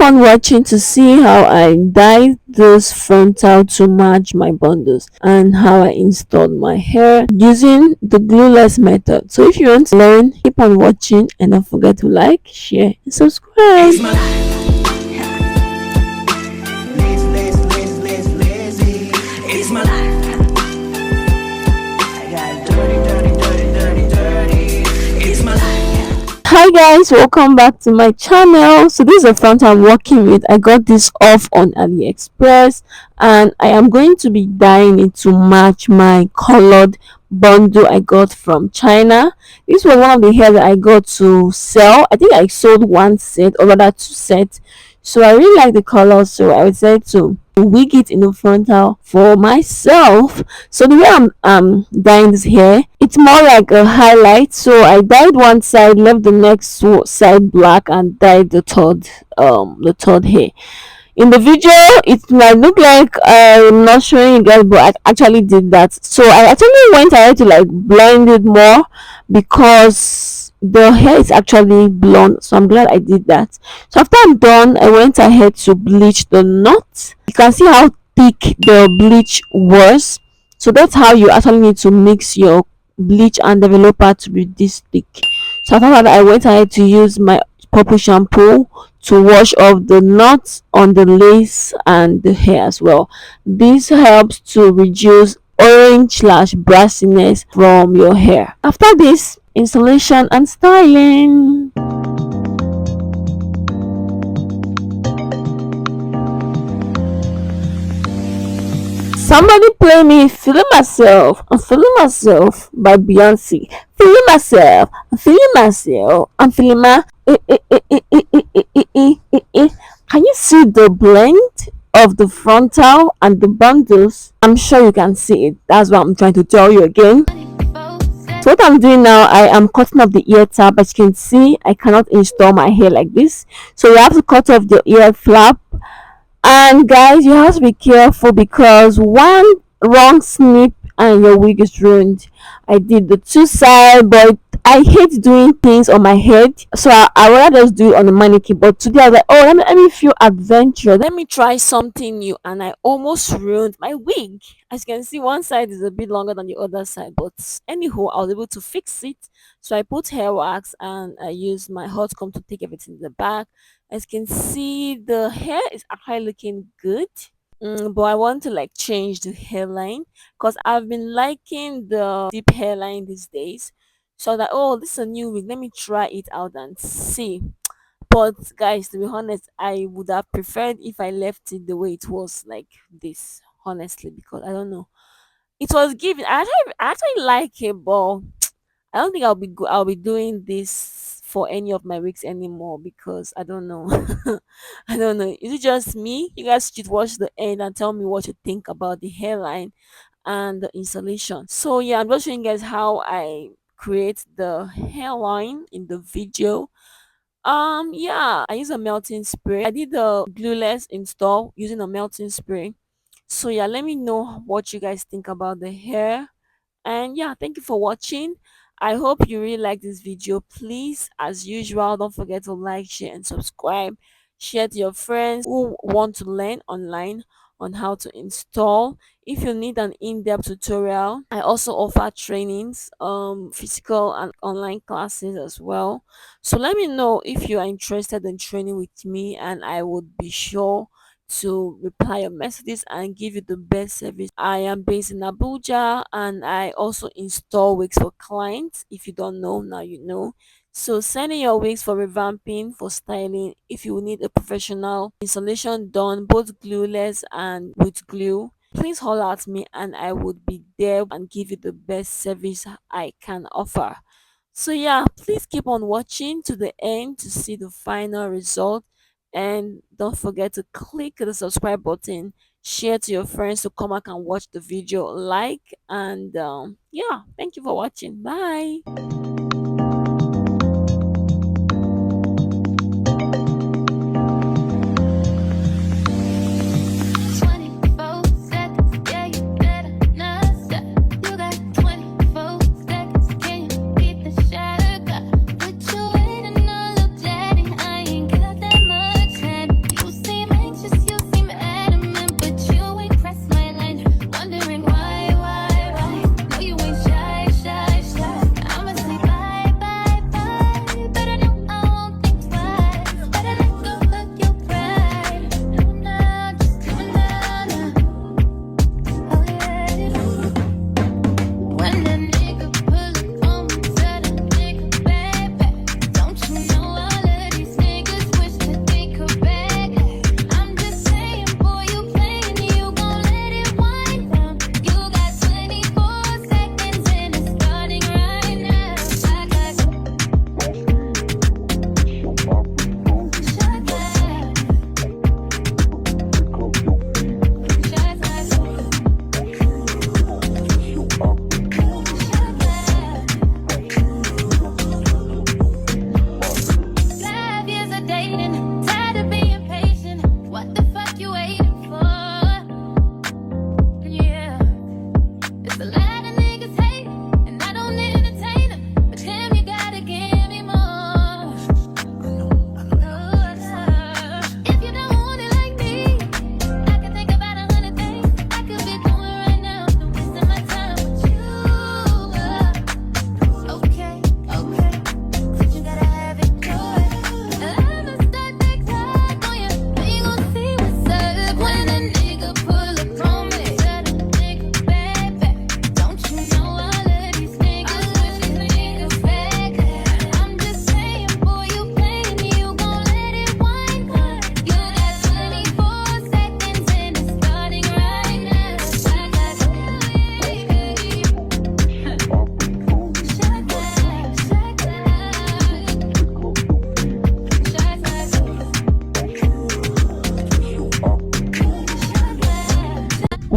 keep on watching to see how I dyed this frontal to match my bundles and how I installed my hair using the glueless method. So if you want to learn, keep on watching and don't forget to like, share and subscribe. It's my life. Lazy, lazy, lazy, lazy, lazy. It's my life. I got dirty, dirty, dirty, dirty, dirty. It's my life. Hi guys, welcome back to my channel. So this is a front I'm working with. I got this off on AliExpress and I am going to be dyeing it to match my colored bundle I got from China. This was one of the hair that I got to sell. I think I sold one set or rather two sets. So I really like the color, so I decided to wig it in the frontal for myself. So the way I'm dyeing this hair, it's more like a highlight. So I dyed one side, left the next side black, and dyed the third hair. In the video it might look like I'm not showing you guys, but I actually did that. So I actually went ahead to like blend it more because the hair is actually blonde, so I'm glad I did that. So after I'm done, I went ahead to bleach the knot. You can see how thick the bleach was. So that's how you actually need to mix your bleach and developer to be this thick. So after that, I went ahead to use my purple shampoo to wash off the knots on the lace and the hair as well. This helps to reduce orange slash brassiness from your hair. After this, installation and styling. Somebody play me Feeling Myself. I'm Feeling Myself by Beyonce. Feeling myself. I'm feeling myself. I'm feeling my Can you see the blend of the frontal and the bundles? I'm sure you can see it. That's what I'm trying to tell you again. So what I'm doing now, I am cutting off the ear tab. As you can see, I cannot install my hair like this. So you have to cut off the ear flap. And guys, you have to be careful because one wrong snip and your wig is ruined. I did the two side, but I hate doing things on my head, so I rather just do it on the mannequin. But today I was like, oh, let me feel adventurous. Let me try something new, and I almost ruined my wig. As you can see, one side is a bit longer than the other side, but anyhow, I was able to fix it. So I put hair wax and I used my hot comb to take everything in the back. As you can see, the hair is actually looking good. But I want to like change the hairline because I've been liking the deep hairline these days. So that, oh, this is a new wig. Let me try it out and see. But guys, to be honest, I would have preferred if I left it the way it was, like this. Honestly, because I don't know, it was given. I actually like it, but I don't think I'll be doing this for any of my wigs anymore because I don't know. I don't know. Is it just me? You guys should watch the end and tell me what you think about the hairline and the installation. So yeah, I'm just showing you guys how I create the hairline in the video. Yeah, I use a melting spray. I did the glueless install using a melting spray. So yeah, let me know what you guys think about the hair. And yeah, thank you for watching. I hope you really like this video. Please, as usual, don't forget to like, share and subscribe. Share to your friends who want to learn online on how to install. If you need an in-depth tutorial, I also offer trainings, physical and online classes as well. So let me know if you are interested in training with me, and I would be sure to reply your messages and give you the best service. I am based in Abuja and I also install wigs for clients. If you don't know, now you know. So send in your wigs for revamping, for styling. If you need a professional installation done, both glueless and with glue, please holler at me and I would be there and give you the best service I can offer. So yeah, please keep on watching to the end to see the final result, and don't forget to click the subscribe button, share to your friends to come back and watch the video, like, and yeah, thank you for watching. Bye.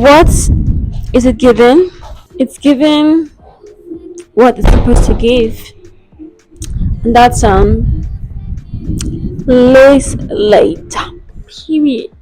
What is it giving? It's giving what it's supposed to give. And that's lace later. Period.